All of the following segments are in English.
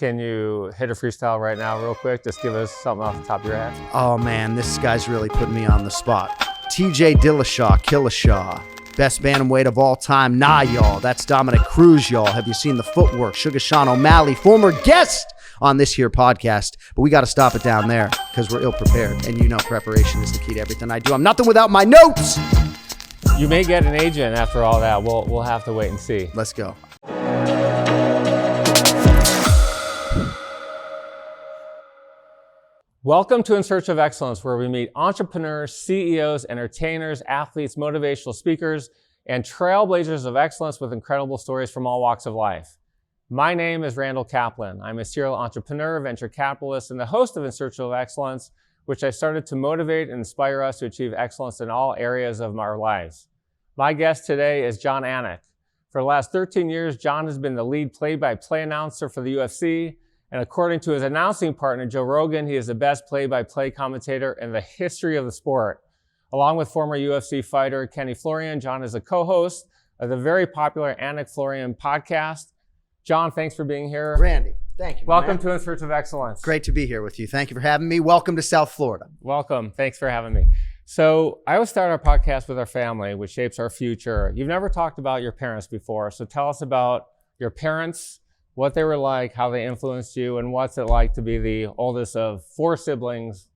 Can you hit a freestyle right now real quick? Just give us something off the top of your head. Oh man, this guy's really putting me on the spot. TJ Dillashaw, Killashaw. Best bantamweight of all time. Nah, y'all. That's Dominic Cruz, y'all. Have you seen the footwork? Sugar Sean O'Malley, former guest on this here podcast. But we got to stop it down there because we're ill-prepared. And you know preparation is the key to everything I do. I'm nothing without my notes. You may get an agent after all that. We'll have to wait and see. Let's go. Welcome to In Search of Excellence, where we meet entrepreneurs, CEOs, entertainers, athletes, motivational speakers, and trailblazers of excellence with incredible stories from all walks of life. My name is Randall Kaplan. I'm a serial entrepreneur, venture capitalist, and the host of In Search of Excellence, which I started to motivate and inspire us to achieve excellence in all areas of our lives. My guest today is Jon Anik. For the last 13 years, Jon has been the lead play-by-play announcer for the UFC, and according to his announcing partner, Joe Rogan, he is the best play-by-play commentator in the history of the sport. Along with former UFC fighter Anik Florian, Jon is a co-host of the very popular Anik Florian podcast. Jon, thanks for being here. Randy, thank you. Welcome to In Search of Excellence. Great to be here with you. Thank you for having me. Welcome to South Florida. Welcome. Thanks for having me. So I always start our podcast with our family, which shapes our future. You've never talked about your parents before, so tell us about your parents, what they were like, how they influenced you, and what's it like to be the oldest of four siblings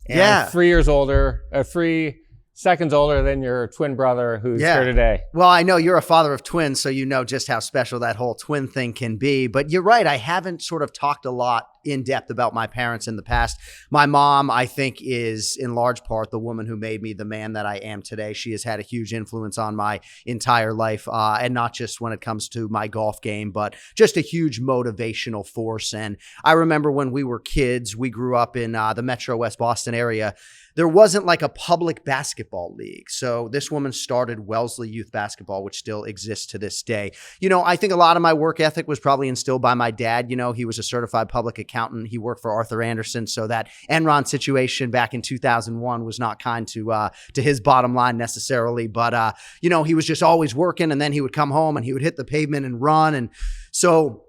and 3 seconds older than your twin brother who's here today. Well, I know you're a father of twins, so you know just how special that whole twin thing can be. But you're right. I haven't sort of talked a lot in depth about my parents in the past. My mom, I think, is in large part the woman who made me the man that I am today. She has had a huge influence on my entire life, and not just when it comes to my golf game, but just a huge motivational force. And I remember when we were kids, we grew up in the Metro West Boston area. There wasn't like a public basketball league. So this woman started Wellesley Youth Basketball, which still exists to this day. You know, I think a lot of my work ethic was probably instilled by my dad. You know, he was a certified public accountant. He worked for Arthur Anderson. So that Enron situation back in 2001 was not kind to his bottom line necessarily. But, you know, he was just always working, and then he would come home and he would hit the pavement and run. And so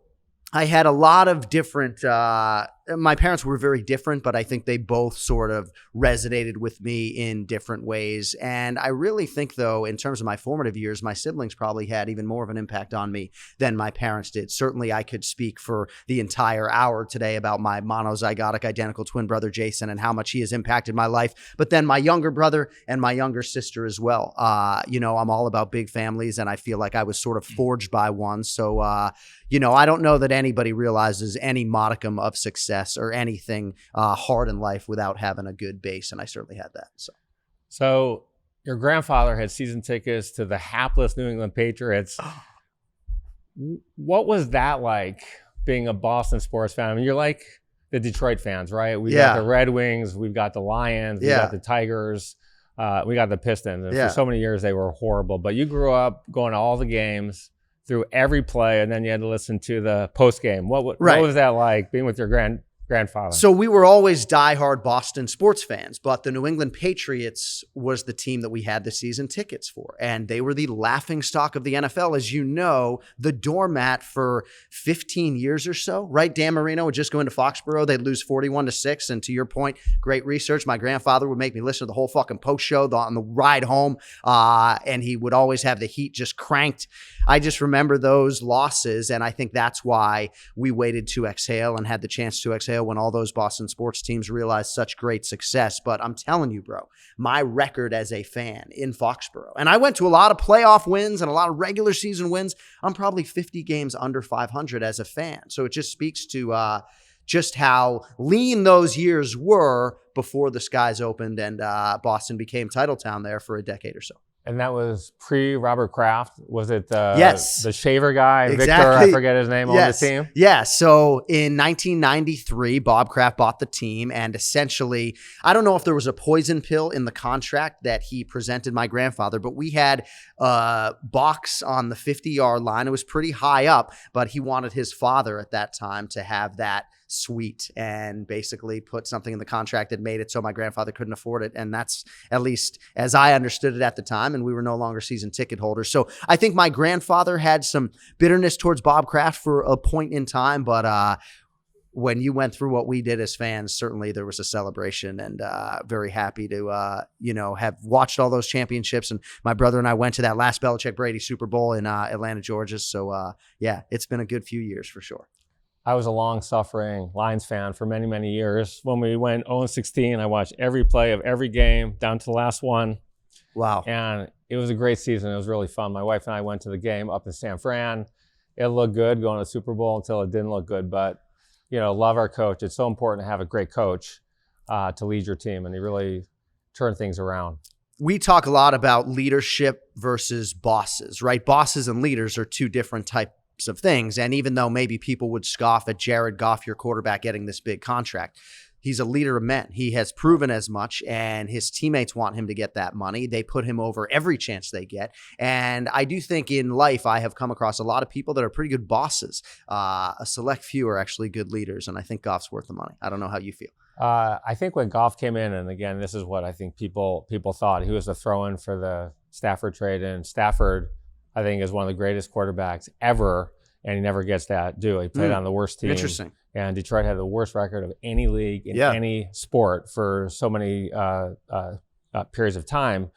I had a lot of different, my parents were very different, but I think they both sort of resonated with me in different ways. And I really think, though, in terms of my formative years, my siblings probably had even more of an impact on me than my parents did. Certainly, I could speak for the entire hour today about my monozygotic identical twin brother, Jason, and how much he has impacted my life. But then my younger brother and my younger sister as well. You know, I'm all about big families, and I feel like I was sort of forged by one. So, you know, I don't know that anybody realizes any modicum of success or anything hard in life without having a good base, and I certainly had that. So your grandfather had season tickets to the hapless New England Patriots. What was that like, being a Boston sports fan? I mean, you're like the Detroit fans, right? We got the Red Wings, we've got the Lions, we got the Tigers, we got the Pistons. And for so many years, they were horrible. But you grew up going to all the games, through every play, and then you had to listen to the post game. What was that like, being with your grandfather? So we were always diehard Boston sports fans, but the New England Patriots was the team that we had the season tickets for, and they were the laughingstock of the NFL. As you know, the doormat for 15 years or so, right? Dan Marino would just go into Foxborough. They'd lose 41-6. And to your point, great research. My grandfather would make me listen to the whole fucking post show on the ride home, and he would always have the heat just cranked. I just remember those losses, and I think that's why we waited to exhale and had the chance to exhale when all those Boston sports teams realized such great success. But I'm telling you, bro, my record as a fan in Foxborough, and I went to a lot of playoff wins and a lot of regular season wins, I'm probably 50 games under 500 as a fan. So it just speaks to just how lean those years were before the skies opened and Boston became title town there for a decade or so. And that was pre-Robert Kraft. Was it the shaver guy, exactly. Victor, I forget his name, on the team? Yeah, so in 1993, Bob Kraft bought the team, and essentially, I don't know if there was a poison pill in the contract that he presented my grandfather, but we had a box on the 50-yard line. It was pretty high up, but he wanted his father at that time to have that suite and basically put something in the contract that made it so my grandfather couldn't afford it. And that's, at least as I understood it at the time, time and we were no longer season ticket holders. So I think my grandfather had some bitterness towards Bob Kraft for a point in time, but when you went through what we did as fans, certainly there was a celebration, and very happy to, have watched all those championships. And my brother and I went to that last Belichick-Brady Super Bowl in Atlanta, Georgia. So, it's been a good few years for sure. I was a long-suffering Lions fan for many, many years. When we went 0-16, I watched every play of every game down to the last one. Wow. And it was a great season. It was really fun. My wife and I went to the game up in San Fran. It looked good going to the Super Bowl until it didn't look good, but love our coach. It's so important to have a great coach to lead your team, and he really turned things around. We talk a lot about leadership versus bosses, right? Bosses and leaders are two different types of things. And even though maybe people would scoff at Jared Goff, your quarterback, getting this big contract, he's a leader of men. He has proven as much, and his teammates want him to get that money. They put him over every chance they get. And I do think in life, I have come across a lot of people that are pretty good bosses. A select few are actually good leaders, and I think Goff's worth the money. I don't know how you feel. I think when Goff came in, and again, this is what I think people thought, he was a throw-in for the Stafford trade, and Stafford, I think, is one of the greatest quarterbacks ever, and he never gets that due. He played on the worst team. Interesting. And Detroit had the worst record of any league in any sport for so many periods of time.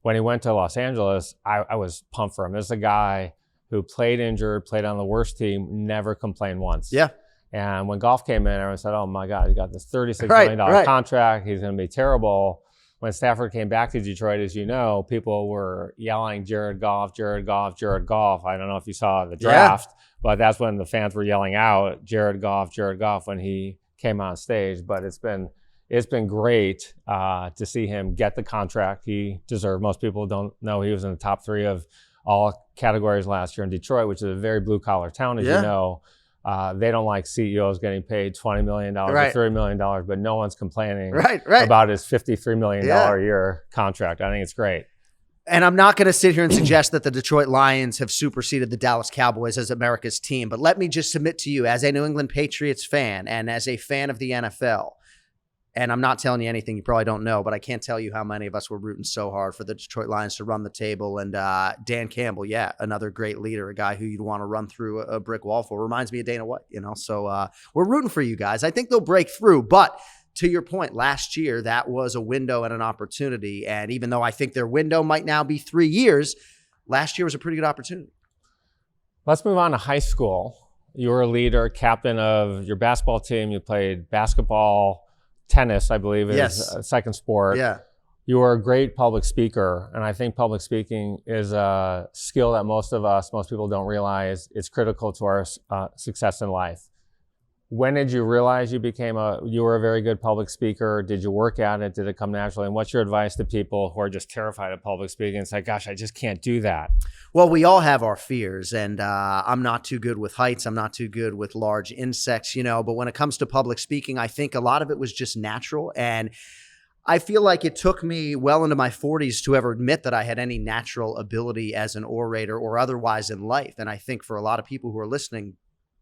When he went to Los Angeles, I was pumped for him. This is a guy who played injured, played on the worst team, never complained once. Yeah. And when Goff came in, everyone said, oh my God, he got this $36 million contract. He's going to be terrible. When Stafford came back to Detroit, as you know, people were yelling, Jared Goff, Jared Goff, Jared Goff. I don't know if you saw the draft, but that's when the fans were yelling out, Jared Goff, when he came on stage. But it's been great to see him get the contract he deserved. Most people don't know he was in the top 3 of all categories last year in Detroit, which is a very blue-collar town, as you know. They don't like CEOs getting paid $20 million or $30 million, but no one's complaining about his $53 million a year contract. I think it's great. And I'm not going to sit here and suggest that the Detroit Lions have superseded the Dallas Cowboys as America's team, but let me just submit to you as a New England Patriots fan and as a fan of the NFL, and I'm not telling you anything you probably don't know, but I can't tell you how many of us were rooting so hard for the Detroit Lions to run the table. And Dan Campbell, another great leader, a guy who you'd want to run through a brick wall for. Reminds me of Dana White, So we're rooting for you guys. I think they'll break through. But to your point, last year, that was a window and an opportunity. And even though I think their window might now be 3 years, last year was a pretty good opportunity. Let's move on to high school. You were a leader, captain of your basketball team. You played basketball, tennis, I believe, is a second sport. Yeah. You were a great public speaker, and I think public speaking is a skill that most people don't realize. It's critical to our success in life. When did you realize you were a very good public speaker? Did you work at it? Did it come naturally? And what's your advice to people who are just terrified of public speaking? It's like, gosh, I just can't do that. Well, we all have our fears, and I'm not too good with heights. I'm not too good with large insects, but when it comes to public speaking, I think a lot of it was just natural. And I feel like it took me well into my 40s to ever admit that I had any natural ability as an orator or otherwise in life. And I think for a lot of people who are listening,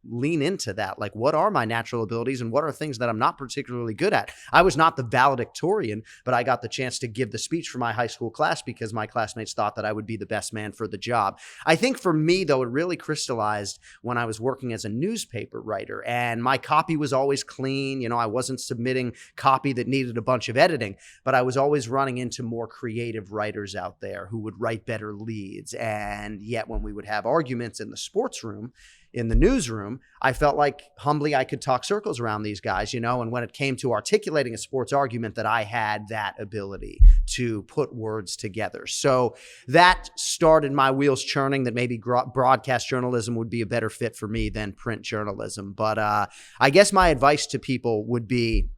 lean into that. Like, what are my natural abilities and what are things that I'm not particularly good at? I was not the valedictorian, but I got the chance to give the speech for my high school class because my classmates thought that I would be the best man for the job. I think for me, though, it really crystallized when I was working as a newspaper writer, and my copy was always clean. I wasn't submitting copy that needed a bunch of editing, but I was always running into more creative writers out there who would write better leads. And yet when we would have arguments in the sports room, in the newsroom, I felt like humbly I could talk circles around these guys, and when it came to articulating a sports argument, that I had that ability to put words together. So that started my wheels churning that maybe broadcast journalism would be a better fit for me than print journalism. But I guess my advice to people would be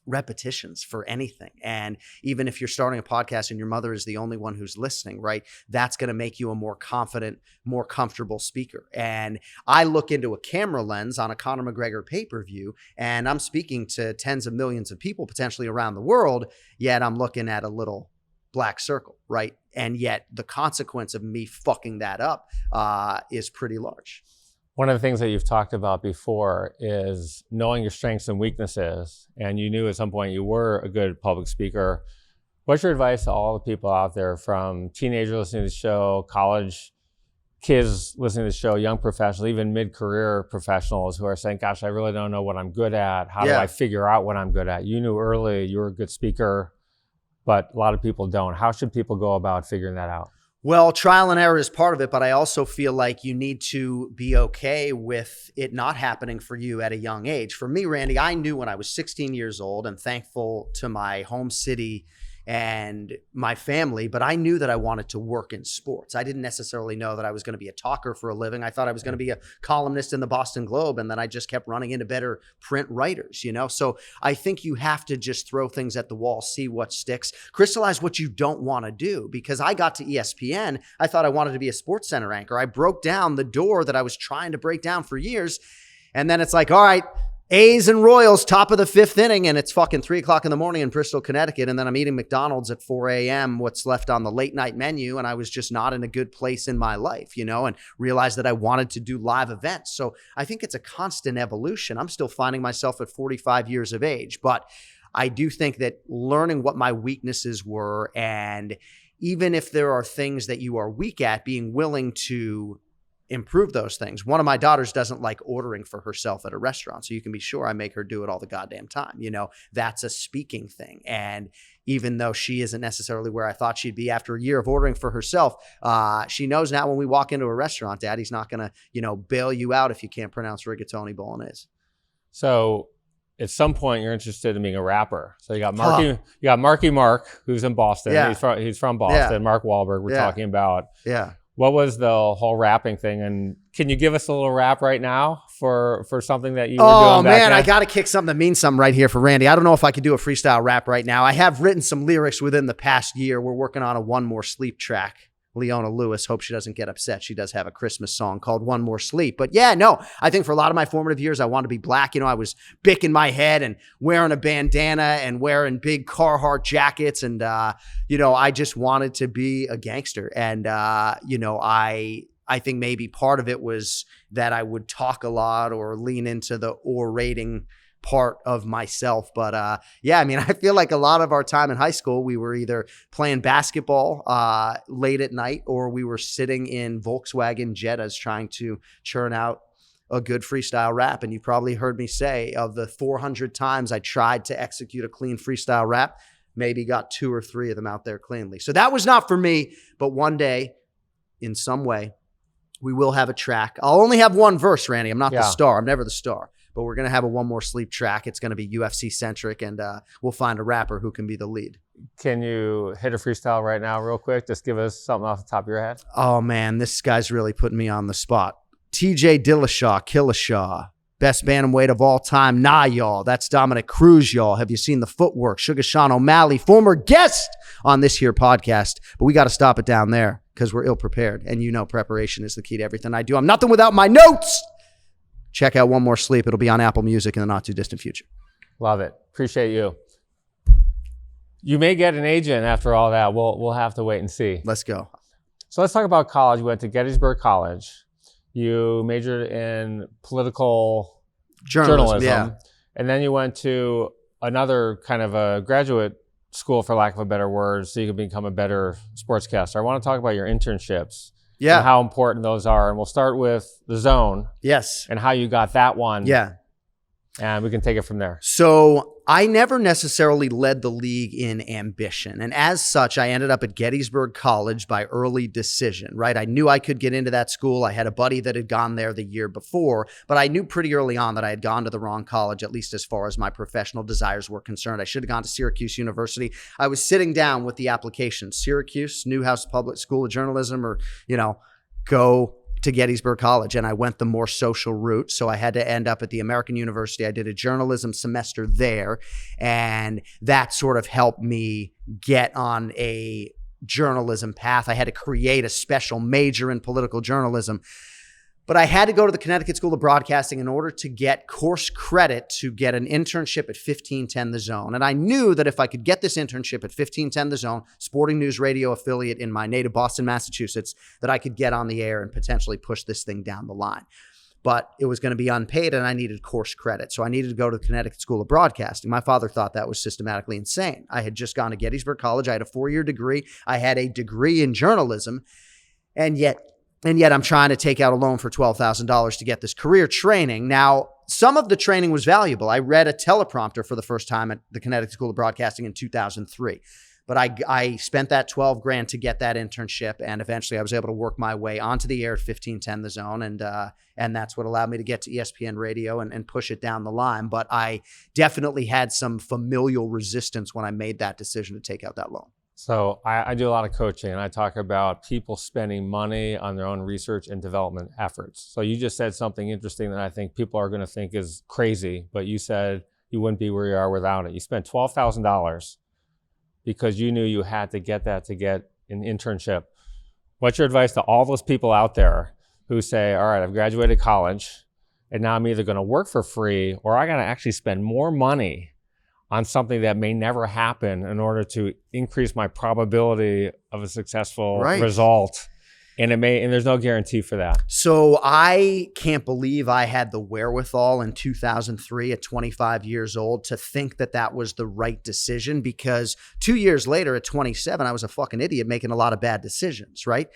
repetitions for anything. And even if you're starting a podcast and your mother is the only one who's listening, right, that's going to make you a more confident, more comfortable speaker. And I look into a camera lens on a Conor McGregor pay-per-view, and I'm speaking to tens of millions of people potentially around the world, yet I'm looking at a little black circle, right? And yet the consequence of me fucking that up is pretty large. One of the things that you've talked about before is knowing your strengths and weaknesses. And you knew at some point you were a good public speaker. What's your advice to all the people out there, from teenagers listening to the show, college kids listening to the show, young professionals, even mid-career professionals who are saying, gosh, I really don't know what I'm good at. How do I figure out what I'm good at? You knew early you were a good speaker, but a lot of people don't. How should people go about figuring that out? Well, trial and error is part of it, but I also feel like you need to be okay with it not happening for you at a young age. For me, Randy, I knew when I was 16 years old, and thankful to my home city and my family, but I knew that I wanted to work in sports. I didn't necessarily know that I was going to be a talker for a living. I thought I was going to be a columnist in the Boston Globe, and then I just kept running into better print writers, you know? So I think you have to just throw things at the wall, see what sticks, crystallize what you don't want to do. Because I got to ESPN, I thought I wanted to be a Sports Center anchor. I broke down the door that I was trying to break down for years. And then it's like, all right, A's and Royals, top of the 5th inning, and it's fucking 3 o'clock in the morning in Bristol, Connecticut. And then I'm eating McDonald's at 4 a.m., what's left on the late night menu. And I was just not in a good place in my life, you know, and realized that I wanted to do live events. So I think it's a constant evolution. I'm still finding myself at 45 years of age, but I do think that learning what my weaknesses were, and even if there are things that you are weak at, being willing to improve those things. One of my daughters doesn't like ordering for herself at a restaurant, so you can be sure I make her do it all the goddamn time. You know, that's a speaking thing. And even though she isn't necessarily where I thought she'd be after a year of ordering for herself, she knows now when we walk into a restaurant, Daddy's not going to, you know, bail you out if you can't pronounce rigatoni bolognese. So at some point you're interested in being a rapper. So you got Marky Mark, who's in Boston. Yeah. He's from Boston. Yeah. Mark Wahlberg, we're talking about. Yeah. What was the whole rapping thing? And can you give us a little rap right now for something that you were doing back then? Oh, man, I got to kick something that means something right here for Randy. I don't know if I could do a freestyle rap right now. I have written some lyrics within the past year. We're working on a One More Sleep track. Leona Lewis, hope she doesn't get upset. She does have a Christmas song called One More Sleep. But yeah, no, I think for a lot of my formative years, I wanted to be black. You know, I was bicking my head and wearing a bandana and wearing big Carhartt jackets. And, you know, I just wanted to be a gangster. And, you know, I think maybe part of it was that I would talk a lot or lean into the orating part of myself. But yeah, I mean, I feel like a lot of our time in high school, we were either playing basketball late at night, or we were sitting in Volkswagen Jettas trying to churn out a good freestyle rap. And you probably heard me say, of the 400 times I tried to execute a clean freestyle rap, maybe got 2 or 3 of them out there cleanly. So that was not for me, but one day, in some way, we will have a track. I'll only have one verse, Randy. I'm not the star. I'm never the star. But we're going to have a One More Sleep track. It's going to be UFC centric, and we'll find a rapper who can be the lead. Can you hit a freestyle right now real quick? Just give us something off the top of your head. Oh, man, this guy's really putting me on the spot. TJ Dillashaw, Killashaw, best bantamweight of all time. Nah, y'all. That's Dominic Cruz, y'all. Have you seen the footwork? Sugar Sean O'Malley, former guest on this here podcast. But we got to stop it down there because we're ill prepared. And you know preparation is the key to everything I do. I'm nothing without my notes. Check out One More Sleep. It'll be on Apple Music in the not too distant future. Love it. Appreciate you. You may get an agent after all that. We'll have to wait and see. Let's go. So let's talk about college. You went to Gettysburg College. You majored in political journalism. Yeah. And then you went to another kind of a graduate school, for lack of a better word, so you could become a better sportscaster. I want to talk about your internships. Yeah. And how important those are. And we'll start with the Zone. Yes. And how you got that one. Yeah. And we can take it from there. So I never necessarily led the league in ambition. And as such, I ended up at Gettysburg College by early decision, right? I knew I could get into that school. I had a buddy that had gone there the year before, but I knew pretty early on that I had gone to the wrong college, at least as far as my professional desires were concerned. I should have gone to Syracuse University. I was sitting down with the application, Syracuse, Newhouse Public School of Journalism, or, you know, go to Gettysburg College, and I went the more social route. So I had to end up at the American University. I did a journalism semester there, and that sort of helped me get on a journalism path. I had to create a special major in political journalism. But I had to go to the Connecticut School of Broadcasting in order to get course credit to get an internship at 1510 The Zone. And I knew that if I could get this internship at 1510 The Zone, sporting news radio affiliate in my native Boston, Massachusetts, that I could get on the air and potentially push this thing down the line. but it was going to be unpaid and I needed course credit. So I needed to go to the Connecticut School of Broadcasting. My father thought that was systematically insane. I had just gone to Gettysburg College. I had a 4-year degree. I had a degree in journalism. And yet I'm trying to take out a loan for $12,000 to get this career training. Now, some of the training was valuable. I read a teleprompter for the first time at the Connecticut School of Broadcasting in 2003. But I spent that $12,000 to get that internship, and eventually I was able to work my way onto the air at 1510 The Zone, and that's what allowed me to get to ESPN Radio and push it down the line. But I definitely had some familial resistance when I made that decision to take out that loan. So I do a lot of coaching, and I talk about people spending money on their own research and development efforts. So you just said something interesting that I think people are going to think is crazy, but you said you wouldn't be where you are without it. You spent $12,000 because you knew you had to get that to get an internship. What's your advice to all those people out there who say, all right, I've graduated college and now I'm either going to work for free or I got to actually spend more money on something that may never happen in order to increase my probability of a successful result? And there's no guarantee for that. So I can't believe I had the wherewithal in 2003 at 25 years old to think that that was the right decision, because 2 years later at 27, I was a fucking idiot making a lot of bad decisions, right?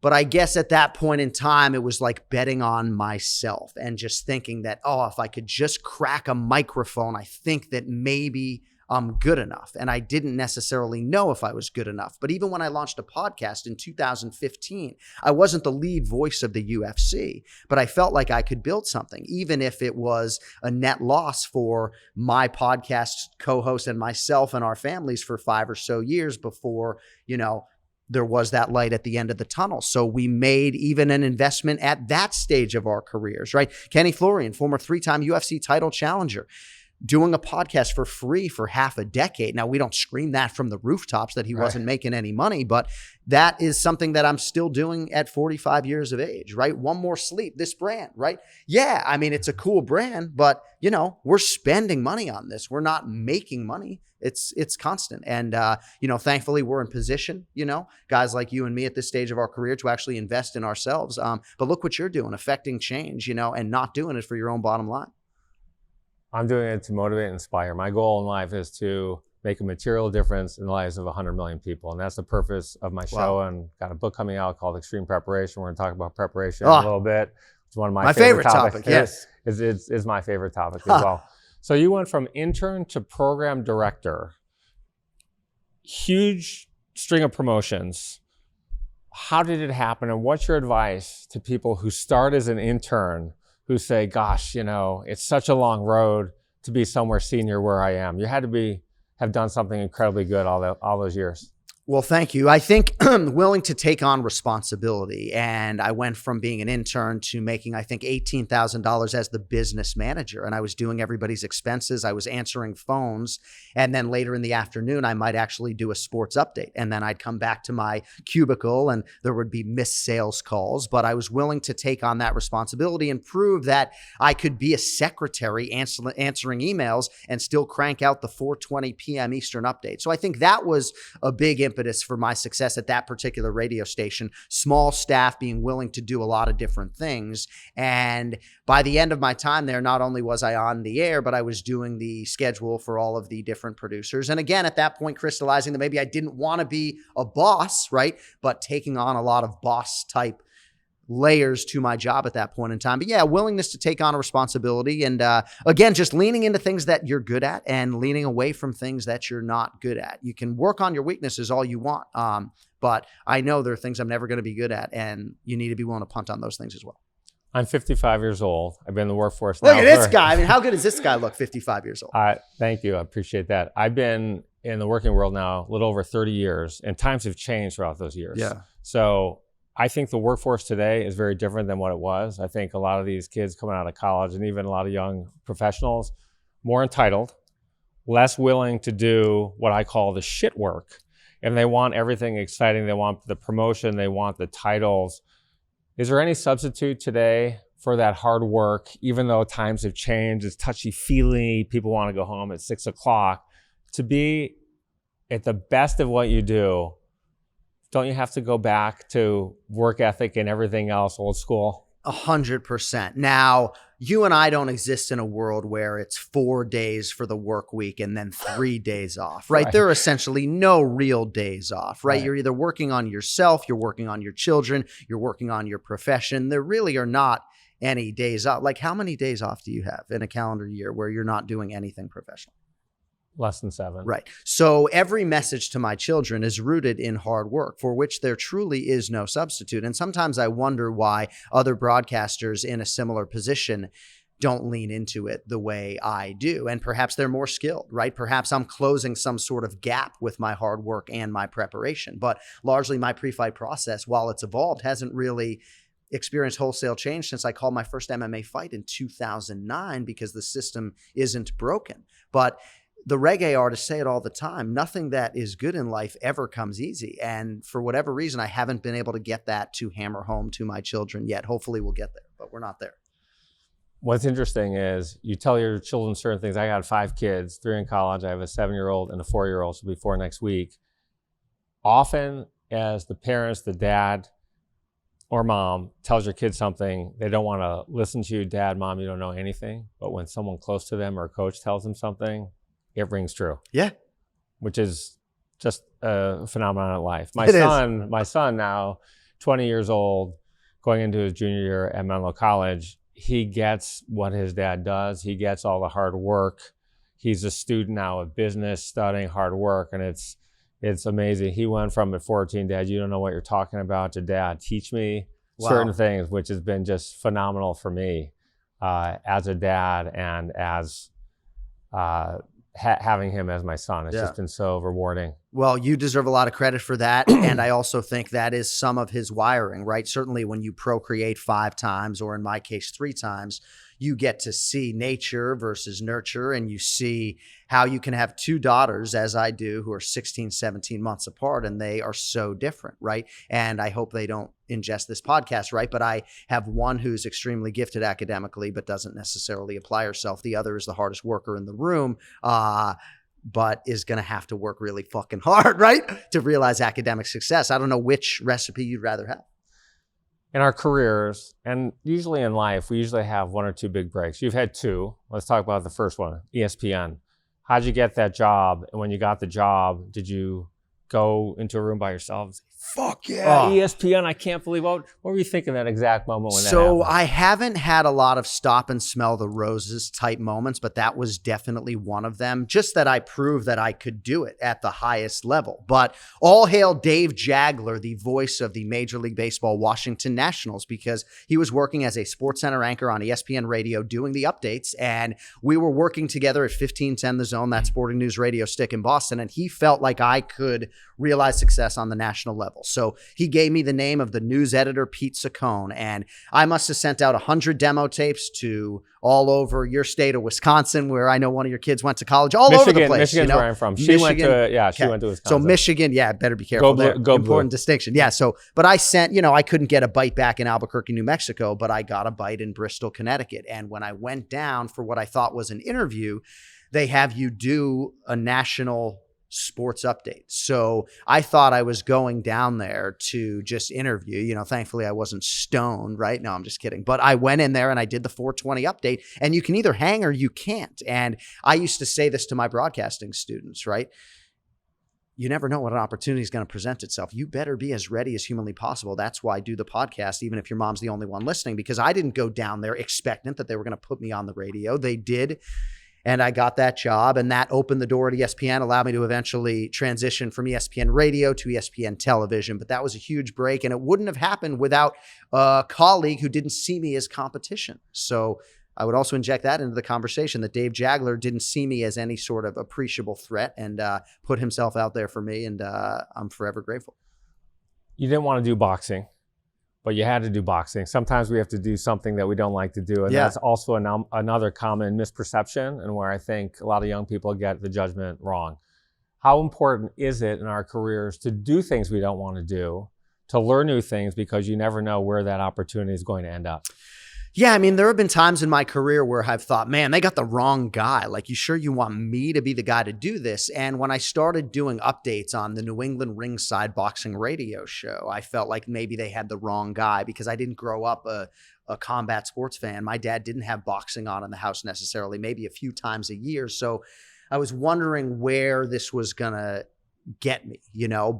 But I guess at that point in time, it was like betting on myself and just thinking that, oh, if I could just crack a microphone, I think that maybe I'm good enough. And I didn't necessarily know if I was good enough. But even when I launched a podcast in 2015, I wasn't the lead voice of the UFC, but I felt like I could build something, even if it was a net loss for my podcast co-host and myself and our families for 5 or so years before, there was that light at the end of the tunnel. So we made even an investment at that stage of our careers, right? Kenny Florian, former 3-time UFC title challenger, doing a podcast for free for half a decade. Now, we don't scream that from the rooftops that he wasn't making any money, but that is something that I'm still doing at 45 years of age, right? One More Sleep, this brand, right? Yeah, I mean, it's a cool brand, but we're spending money on this. We're not making money. It's constant. And, thankfully we're in position, guys like you and me at this stage of our career to actually invest in ourselves. But look what you're doing, affecting change, and not doing it for your own bottom line. I'm doing it to motivate and inspire. My goal in life is to make a material difference in the lives of 100 million people. And that's the purpose of my show. And got a book coming out called Extreme Preparation. We're going to talk about preparation in a little bit. It's one of my favorite topics. Yes. Is my favorite topic as well. So you went from intern to program director. Huge string of promotions. How did it happen? And what's your advice to people who start as an intern who say, gosh, it's such a long road to be somewhere senior where I am? You had to have done something incredibly good all those years. Well, thank you. I think willing to take on responsibility. And I went from being an intern to making, I think, $18,000 as the business manager. And I was doing everybody's expenses. I was answering phones. And then later in the afternoon, I might actually do a sports update. And then I'd come back to my cubicle and there would be missed sales calls. But I was willing to take on that responsibility and prove that I could be a secretary answering emails and still crank out the 4:20 p.m. Eastern update. So I think that was a big impetus for my success at that particular radio station. Small staff, being willing to do a lot of different things. And by the end of my time there, not only was I on the air, but I was doing the schedule for all of the different producers. And again, at that point, crystallizing that maybe I didn't want to be a boss, right? But taking on a lot of boss type layers to my job at that point in time. But yeah, willingness to take on a responsibility. And again, just leaning into things that you're good at and leaning away from things that you're not good at. You can work on your weaknesses all you want. But I know there are things I'm never going to be good at, and you need to be willing to punt on those things as well. I'm 55 years old. I've been in the workforce now. Look at this guy. I mean, how good does this guy look 55 years old? Thank you. I appreciate that. I've been in the working world now a little over 30 years, and times have changed throughout those years. Yeah. So I think the workforce today is very different than what it was. I think a lot of these kids coming out of college and even a lot of young professionals, more entitled, less willing to do what I call the shit work. And they want everything exciting. They want the promotion. They want the titles. Is there any substitute today for that hard work, even though times have changed? It's touchy-feely. People want to go home at 6 o'clock. To be at the best of what you do, don't you have to go back to work ethic and everything else old school? 100%. Now, you and I don't exist in a world where it's 4 days for the work week and then 3 days off, right? There are essentially no real days off, right? You're either working on yourself, you're working on your children, you're working on your profession. There really are not any days off. Like, how many days off do you have in a calendar year where you're not doing anything professional? Less than 7. Right. So every message to my children is rooted in hard work, for which there truly is no substitute. And sometimes I wonder why other broadcasters in a similar position don't lean into it the way I do. And perhaps they're more skilled, right? Perhaps I'm closing some sort of gap with my hard work and my preparation. But largely my pre-fight process, while it's evolved, hasn't really experienced wholesale change since I called my first MMA fight in 2009, because the system isn't broken. But the reggae artists say it all the time. Nothing that is good in life ever comes easy. And for whatever reason, I haven't been able to get that to hammer home to my children yet. Hopefully we'll get there, but we're not there. What's interesting is you tell your children certain things. I got 5 kids, 3 in college. I have a 7-year-old and a 4-year-old. She'll be 4 next week. Often as the parents, the dad or mom tells your kid something, they don't want to listen to you. Dad, mom, you don't know anything. But when someone close to them or a coach tells them something, it rings true. Yeah. Which is just a phenomenon of life. My son now, 20 years old, going into his junior year at Menlo College, he gets what his dad does. He gets all the hard work. He's a student now of business, studying hard work, and it's amazing. He went from at 14, Dad, you don't know what you're talking about, to Dad, teach me certain things, which has been just phenomenal for me as a dad and as having him as my son. It's just been so rewarding. Well, you deserve a lot of credit for that. And I also think that is some of his wiring, right? Certainly when you procreate 5 times, or in my case, 3 times, you get to see nature versus nurture, and you see how you can have 2 daughters, as I do, who are 16, 17 months apart, and they are so different, right? And I hope they don't ingest this podcast, right? But I have one who's extremely gifted academically, but doesn't necessarily apply herself. The other is the hardest worker in the room, but is going to have to work really fucking hard, right? To realize academic success. I don't know which recipe you'd rather have. In our careers, and usually in life, we usually have 1 or 2 big breaks. You've had 2. Let's talk about the first one, ESPN. How'd you get that job? And when you got the job, did you go into a room by yourself and say, fuck yeah, ESPN, I can't believe what were you thinking that exact moment when that happened? I haven't had a lot of stop and smell the roses type moments, but that was definitely one of them. Just that I proved that I could do it at the highest level. But all hail Dave Jagler, the voice of the Major League Baseball Washington Nationals, because he was working as a SportsCenter anchor on ESPN radio doing the updates, and we were working together at 1510 The Zone, that sporting news radio stick in Boston, and he felt like I could realize success on the national level. So he gave me the name of the news editor, Pete Saccone, and I must have sent out 100 demo tapes to all over your state of Wisconsin, where I know one of your kids went to college, all over the place. Michigan's where I'm from. She went to Wisconsin. So Michigan, better be careful there. Important distinction. Yeah. So, but I sent, I couldn't get a bite back in Albuquerque, New Mexico, but I got a bite in Bristol, Connecticut. And when I went down for what I thought was an interview, they have you do a national sports update. So I thought I was going down there to just interview, thankfully I wasn't stoned, right? No, I'm just kidding. But I went in there and I did the 420 update, and you can either hang or you can't. And I used to say this to my broadcasting students, right? You never know what an opportunity is going to present itself. You better be as ready as humanly possible. That's why I do the podcast, even if your mom's the only one listening, because I didn't go down there expectant that they were going to put me on the radio. They did. And I got that job, and that opened the door at ESPN, allowed me to eventually transition from ESPN radio to ESPN television. But that was a huge break, and it wouldn't have happened without a colleague who didn't see me as competition. So I would also inject that into the conversation, that Dave Jagler didn't see me as any sort of appreciable threat, and put himself out there for me, and I'm forever grateful. You didn't want to do boxing, but you had to do boxing. Sometimes we have to do something that we don't like to do. And that's also another common misperception, and where I think a lot of young people get the judgment wrong. How important is it in our careers to do things we don't want to do, to learn new things, because you never know where that opportunity is going to end up? Yeah, I mean, there have been times in my career where I've thought, man, they got the wrong guy. Like, you sure you want me to be the guy to do this? And when I started doing updates on the New England Ringside Boxing Radio Show, I felt like maybe they had the wrong guy because I didn't grow up a combat sports fan. My dad didn't have boxing on in the house necessarily, maybe a few times a year. So I was wondering where this was going to get me,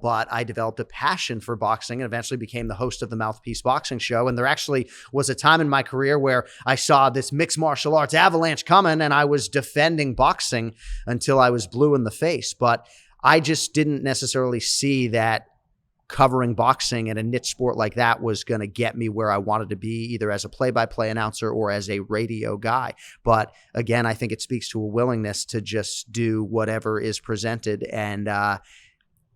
but I developed a passion for boxing and eventually became the host of the Mouthpiece Boxing Show. And there actually was a time in my career where I saw this mixed martial arts avalanche coming and I was defending boxing until I was blue in the face. But I just didn't necessarily see that covering boxing in a niche sport like that was going to get me where I wanted to be, either as a play-by-play announcer or as a radio guy. But again, I think it speaks to a willingness to just do whatever is presented. And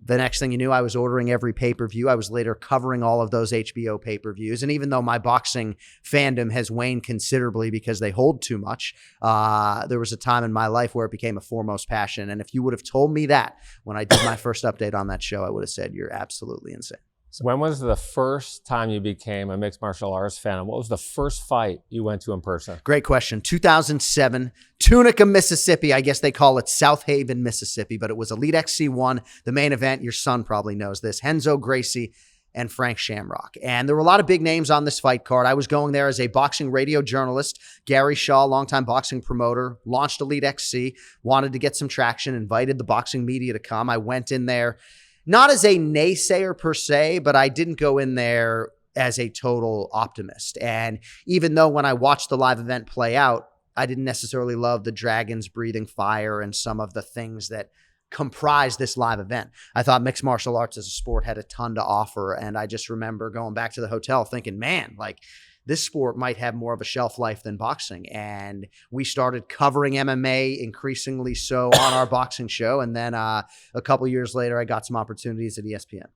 the next thing you knew, I was ordering every pay-per-view. I was later covering all of those HBO pay-per-views. And even though my boxing fandom has waned considerably because they hold too much, there was a time in my life where it became a foremost passion. And if you would have told me that when I did my first update on that show, I would have said, you're absolutely insane. So when was the first time you became a mixed martial arts fan? And what was the first fight you went to in person? Great question. 2007, Tunica, Mississippi. I guess they call it South Haven, Mississippi, but it was Elite XC1. The main event, your son probably knows this, Renzo Gracie and Frank Shamrock. And there were a lot of big names on this fight card. I was going there as a boxing radio journalist. Gary Shaw, longtime boxing promoter, launched Elite XC, wanted to get some traction, invited the boxing media to come. I went in there not as a naysayer per se, but I didn't go in there as a total optimist. And even though when I watched the live event play out, I didn't necessarily love the dragons breathing fire and some of the things that comprise this live event. I thought mixed martial arts as a sport had a ton to offer. And I just remember going back to the hotel thinking, man, like, this sport might have more of a shelf life than boxing. And we started covering MMA increasingly so on our boxing show. And then a couple years later, I got some opportunities at ESPN.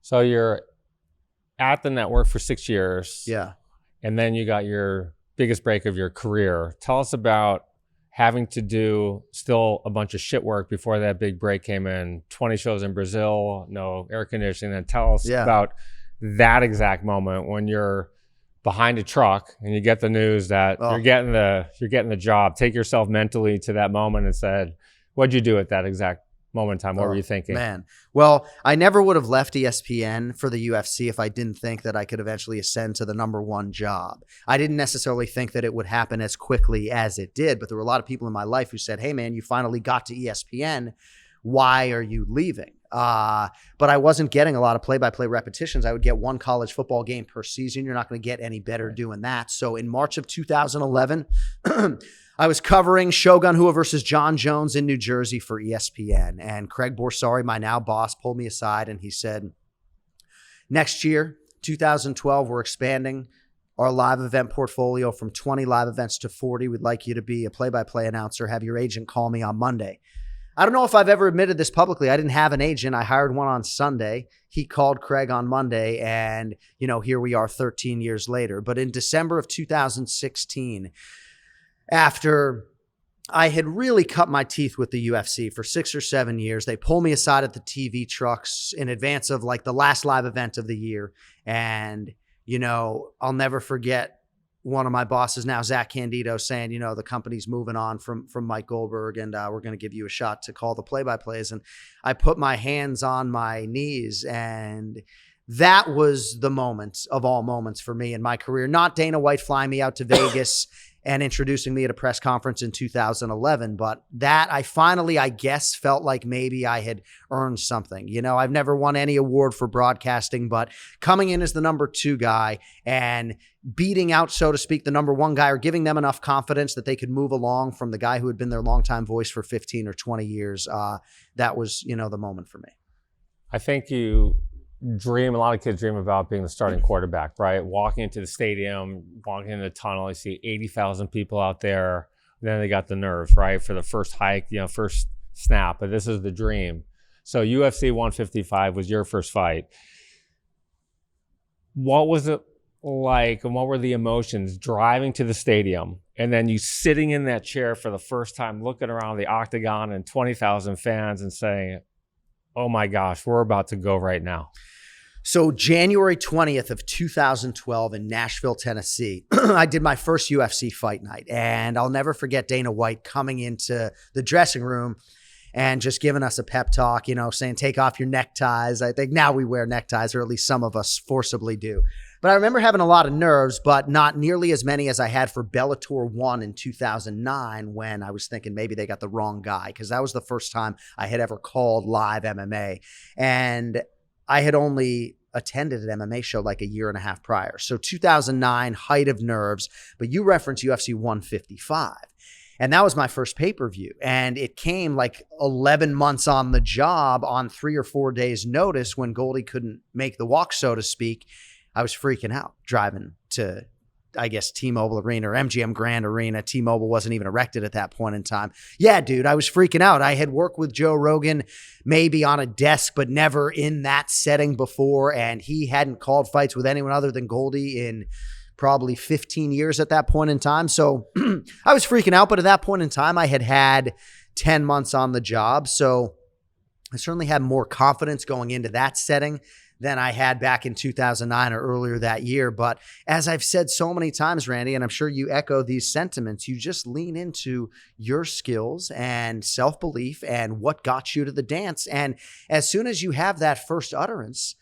So you're at the network for 6 years. Yeah. And then you got your biggest break of your career. Tell us about having to do still a bunch of shit work before that big break came in. 20 shows in Brazil, no air conditioning. And tell us about that exact moment when you're behind a truck and you get the news that you're getting the job. Take yourself mentally to that moment and said, what'd you do at that exact moment in time? What were you thinking? Man, well, I never would have left ESPN for the UFC if I didn't think that I could eventually ascend to the #1 job. I didn't necessarily think that it would happen as quickly as it did, but there were a lot of people in my life who said, hey man, you finally got to ESPN. Why are you leaving? But I wasn't getting a lot of play-by-play repetitions. I would get one college football game per season. You're not going to get any better doing that. So in March of 2011, I was covering Shogun Rua versus John Jones in New Jersey for ESPN. And Craig Borsari, my now boss, pulled me aside and he said, next year, 2012, we're expanding our live event portfolio from 20 live events to 40. We'd like you to be a play-by-play announcer. Have your agent call me on Monday. I don't know if I've ever admitted this publicly. I didn't have an agent. I hired one on Sunday. He called Craig on Monday, and, here we are 13 years later. But in December of 2016, after I had really cut my teeth with the UFC for 6 or 7 years, they pull me aside at the TV trucks in advance of like the last live event of the year. And, I'll never forget one of my bosses now, Zach Candido, saying, the company's moving on from Mike Goldberg and we're going to give you a shot to call the play-by-plays. And I put my hands on my knees, and that was the moment of all moments for me in my career. Not Dana White flying me out to Vegas and introducing me at a press conference in 2011. But that I finally, I guess, felt like maybe I had earned something. I've never won any award for broadcasting, but coming in as the #2 guy and beating out, so to speak, the #1 guy, or giving them enough confidence that they could move along from the guy who had been their longtime voice for 15 or 20 years. That was, the moment for me. I think a lot of kids dream about being the starting quarterback, right? Walking into the stadium, walking in the tunnel, you see 80,000 people out there. Then they got the nerves, right? For the first hike, first snap, but this is the dream. So UFC 155 was your first fight. What was it like, and what were the emotions driving to the stadium and then you sitting in that chair for the first time, looking around the octagon and 20,000 fans and saying, oh my gosh, we're about to go right now? So January 20th of 2012 in Nashville, Tennessee, I did my first UFC fight night. And I'll never forget Dana White coming into the dressing room and just giving us a pep talk, saying, take off your neckties. I think now we wear neckties, or at least some of us forcibly do. But I remember having a lot of nerves, but not nearly as many as I had for Bellator 1 in 2009, when I was thinking maybe they got the wrong guy, because that was the first time I had ever called live MMA. And I had only attended an MMA show like a year and a half prior. So 2009, height of nerves, but you referenced UFC 155. And that was my first pay-per-view. And it came like 11 months on the job on 3 or 4 days notice when Goldie couldn't make the walk, so to speak. I was freaking out driving to, I guess, T-Mobile Arena or MGM Grand Arena. T-Mobile wasn't even erected at that point in time. Yeah, dude, I was freaking out. I had worked with Joe Rogan maybe on a desk, but never in that setting before. And he hadn't called fights with anyone other than Goldie in probably 15 years at that point in time. So I was freaking out. But at that point in time, I had 10 months on the job. So I certainly had more confidence going into that setting than I had back in 2009 or earlier that year. But as I've said so many times, Randy, and I'm sure you echo these sentiments, you just lean into your skills and self-belief and what got you to the dance. And as soon as you have that first utterance,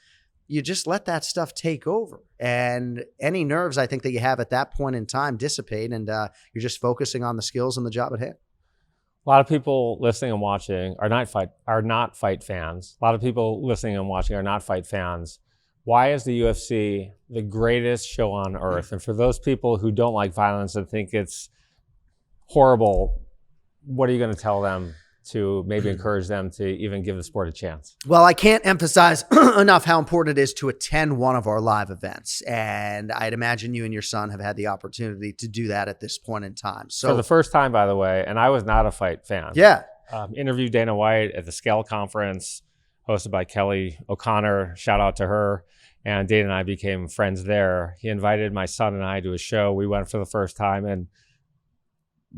you just let that stuff take over. And any nerves, I think, that you have at that point in time dissipate, and you're just focusing on the skills and the job at hand. A lot of people listening and watching are not fight fans. A lot of people listening and watching are not fight fans. Why is the UFC the greatest show on earth? And for those people who don't like violence and think it's horrible, what are you going to tell them to maybe encourage them to even give the sport a chance? Well, I can't emphasize enough how important it is to attend one of our live events. And I'd imagine you and your son have had the opportunity to do that at this point in time. So for the first time, by the way, and I was not a fight fan. Yeah. Interviewed Dana White at the Scale Conference hosted by Kelly O'Connor. Shout out to her. And Dana and I became friends there. He invited my son and I to a show. We went for the first time, and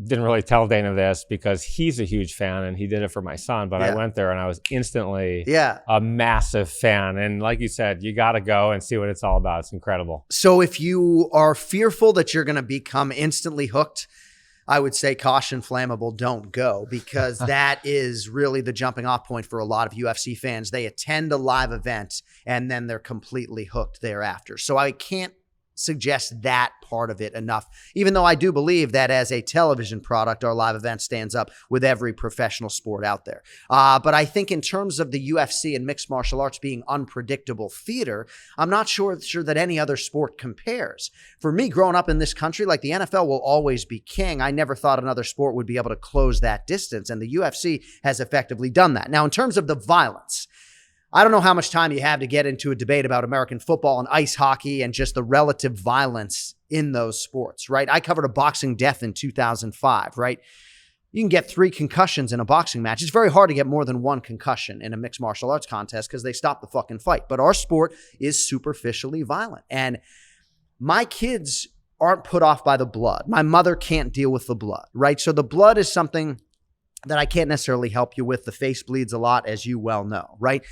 didn't really tell Dana this because he's a huge fan and he did it for my son. But I went there and I was instantly a massive fan. And like you said, you got to go and see what it's all about. It's incredible. So if you are fearful that you're going to become instantly hooked, I would say caution flammable, don't go, because that is really the jumping off point for a lot of UFC fans. They attend a live event and then they're completely hooked thereafter. So I can't suggest that part of it enough, even though I do believe that as a television product, our live event stands up with every professional sport out there. But I think in terms of the UFC and mixed martial arts being unpredictable theater, I'm not sure that any other sport compares. For me, growing up in this country, like, the NFL will always be king. I never thought another sport would be able to close that distance, and the UFC has effectively done that. Now, in terms of the violence, I don't know how much time you have to get into a debate about American football and ice hockey and just the relative violence in those sports, right? I covered a boxing death in 2005, right? You can get 3 concussions in a boxing match. It's very hard to get more than 1 concussion in a mixed martial arts contest because they stop the fucking fight. But our sport is superficially violent. And my kids aren't put off by the blood. My mother can't deal with the blood, right? So the blood is something that I can't necessarily help you with. The face bleeds a lot, as you well know, right?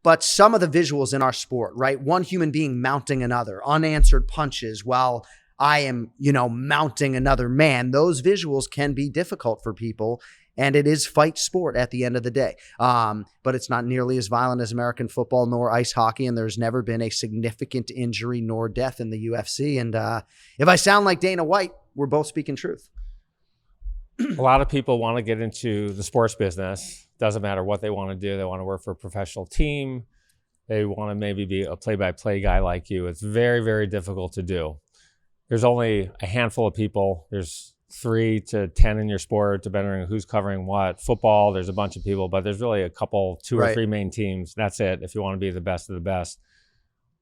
But some of the visuals in our sport, right? One human being mounting another, unanswered punches while I am, mounting another man. Those visuals can be difficult for people, and it is fight sport at the end of the day. But it's not nearly as violent as American football nor ice hockey, and there's never been a significant injury nor death in the UFC. And if I sound like Dana White, we're both speaking truth. A lot of people want to get into the sports business. Doesn't matter what they want to do. They want to work for a professional team. They want to maybe be a play-by-play guy like you. It's very, very difficult to do. There's only a handful of people. There's 3 to 10 in your sport, depending on who's covering what. Football, there's a bunch of people, but there's really a couple, 2 or 3 main teams. That's it if you want to be the best of the best.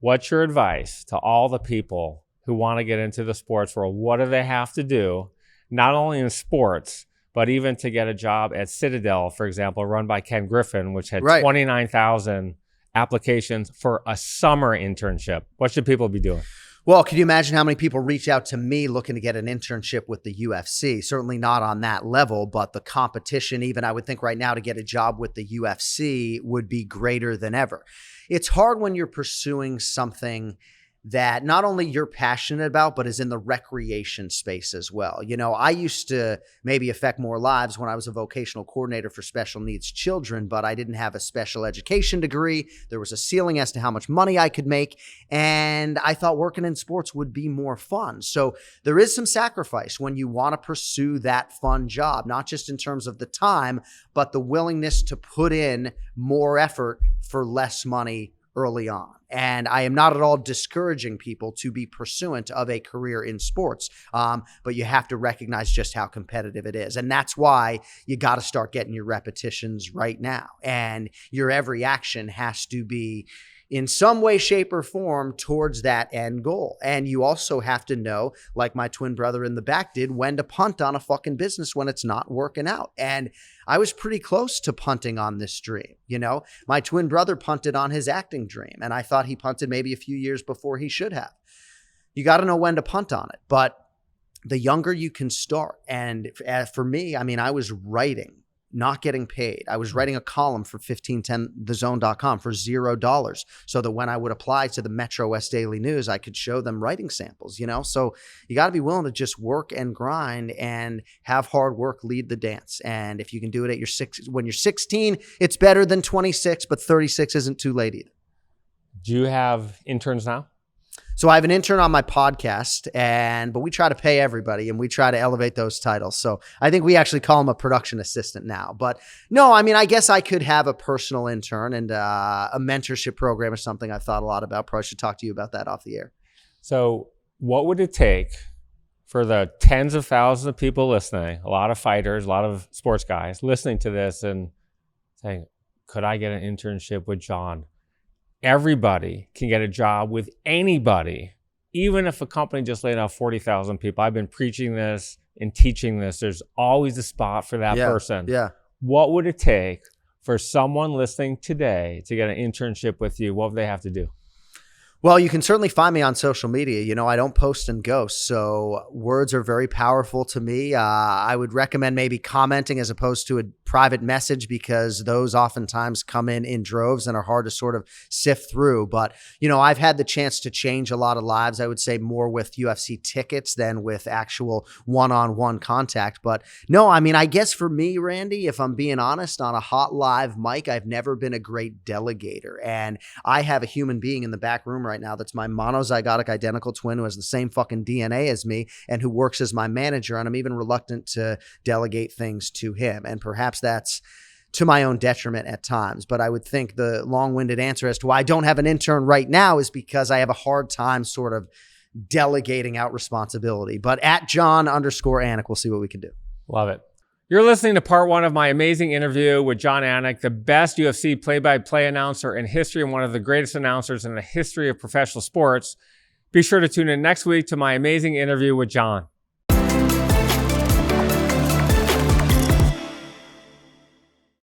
What's your advice to all the people who want to get into the sports world? What do they have to do? Not only in sports, but even to get a job at Citadel, for example, run by Ken Griffin, which had 29,000 applications for a summer internship. What should people be doing? Well, can you imagine how many people reach out to me looking to get an internship with the UFC? Certainly not on that level, but the competition, even I would think right now to get a job with the UFC would be greater than ever. It's hard when you're pursuing something that not only you're passionate about, but is in the recreation space as well. You know, I used to maybe affect more lives when I was a vocational coordinator for special needs children, but I didn't have a special education degree. There was a ceiling as to how much money I could make, and I thought working in sports would be more fun. So there is some sacrifice when you want to pursue that fun job, not just in terms of the time, but the willingness to put in more effort for less money early on. And I am not at all discouraging people to be pursuant of a career in sports, but you have to recognize just how competitive it is. And that's why you got to start getting your repetitions right now. And your every action has to be in some way, shape, or form towards that end goal. And you also have to know, like my twin brother in the back did, when to punt on a fucking business when it's not working out. And I was pretty close to punting on this dream. You know, my twin brother punted on his acting dream, and I thought he punted maybe a few years before he should have. You got to know when to punt on it. But the younger you can start, and for me, I mean, I was writing, not getting paid. I was writing a column for 1510thezone.com for $0 so that when I would apply to the Metro West Daily News, I could show them writing samples, you know? So you got to be willing to just work and grind and have hard work lead the dance. And if you can do it at when you're 16, it's better than 26, but 36 isn't too late either. Do you have interns now? So I have an intern on my podcast, but we try to pay everybody and we try to elevate those titles. So I think we actually call him a production assistant now. But no, I mean, I guess I could have a personal intern and a mentorship program or something I've thought a lot about. Probably should talk to you about that off the air. So what would it take for the tens of thousands of people listening, a lot of fighters, a lot of sports guys listening to this and saying, could I get an internship with Jon? Everybody can get a job with anybody, even if a company just laid off 40,000 people. I've been preaching this and teaching this. There's always a spot for that person. Yeah. What would it take for someone listening today to get an internship with you? What would they have to do? Well, you can certainly find me on social media. You know, I don't post and ghost, so words are very powerful to me. I would recommend maybe commenting as opposed to a private message because those oftentimes come in droves and are hard to sort of sift through. But, you know, I've had the chance to change a lot of lives, I would say more with UFC tickets than with actual one-on-one contact. But no, I mean, I guess for me, Randy, if I'm being honest, on a hot live mic, I've never been a great delegator. And I have a human being in the back room right now that's my monozygotic identical twin who has the same fucking DNA as me and who works as my manager, and I'm even reluctant to delegate things to him. And perhaps that's to my own detriment at times. But I would think the long-winded answer as to why I don't have an intern right now is because I have a hard time sort of delegating out responsibility. But at Jon_Anik, we'll see what we can do. Love it. You're listening to part one of my amazing interview with Jon Anik, the best UFC play-by-play announcer in history and one of the greatest announcers in the history of professional sports. Be sure to tune in next week to my amazing interview with Jon.